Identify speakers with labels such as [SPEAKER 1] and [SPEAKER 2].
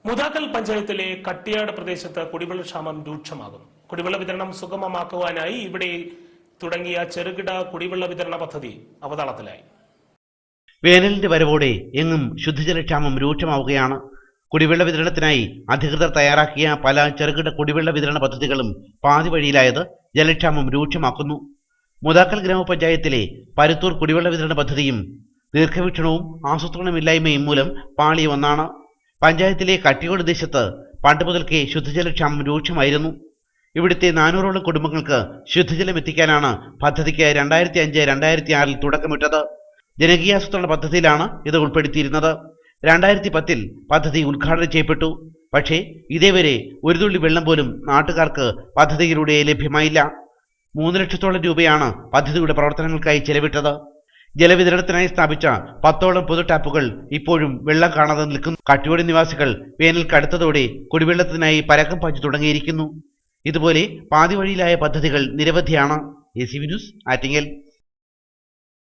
[SPEAKER 1] മുതാക്കൽ പഞ്ചായത്തിലെ കട്ടിയാട് പ്രദേശത്ത് കുടിവെള്ളക്ഷാമം രൂക്ഷമാകും. കുടിവെള്ള വിതരണം സുഗമമാക്കുവാനായി ഇവിടെ തുടങ്ങിയ ചെറുകിട കുടിവെള്ള വിതരണ പദ്ധതി അവതാളത്തിലായി.
[SPEAKER 2] വേനലിന്റെ വരവോടെ എങ്ങും ശുദ്ധജലക്ഷാമം രൂക്ഷമാവുകയാണ്. കുടിവെള്ള വിതരണത്തിനായി അധികൃതർ തയ്യാറാക്കിയ പല ചെറുകിട കുടിവെള്ള വിതരണ പദ്ധതികളും പാതി വഴിയിലായത് ജലക്ഷാമം രൂക്ഷമാക്കുന്നു. മുതാക്കൽ ഗ്രാമപഞ്ചായത്തിലെ പരുത്തൂർ കുടിവെള്ള വിതരണ പദ്ധതിയും ദീർഘവീക്ഷണവും ആസൂത്രണമില്ലായ്മയും മൂലം പാളിയ ഒന്നാണ്. പഞ്ചായത്തിലെ കട്ടിയോട് ദേശത്ത് പണ്ട് മുതൽക്കേ ശുദ്ധജലക്ഷാമം രൂക്ഷമായിരുന്നു. ഇവിടുത്തെ 400ഓളം കുടുംബങ്ങൾക്ക് ശുദ്ധജലം എത്തിക്കാനാണ് പദ്ധതിക്ക് 2005-2006 തുടക്കമിട്ടത്. ജനകീയാസൂത്രണ പദ്ധതിയിലാണ് ഇത് ഉൾപ്പെടുത്തിയിരുന്നത്. 2010 പദ്ധതി ഉദ്ഘാടനം ചെയ്യപ്പെട്ടു. പക്ഷേ ഇതേവരെ ഒരു തുള്ളി വെള്ളം പോലും നാട്ടുകാർക്ക് പദ്ധതിയിലൂടെ ലഭ്യമായില്ല. 3 ലക്ഷത്തോളം രൂപയാണ് പദ്ധതിയുടെ പ്രവർത്തനങ്ങൾക്കായി ചെലവിട്ടത്. ജലവിതരണത്തിനായി സ്ഥാപിച്ച 10ഓളം പൊതു ടാപ്പുകൾ ഇപ്പോഴും വെള്ളം കാണാതെ നിൽക്കുന്നു. കട്ടിയോട് നിവാസികൾ വേനൽ കടുത്തതോടെ കുടിവെള്ളത്തിനായി പരക്കം പാഞ്ഞു തുടങ്ങിയിരിക്കുന്നു. ഇതുപോലെ പാതി വഴിയിലായ പദ്ധതികൾ നിരവധിയാണ്. ACV news, Attingal.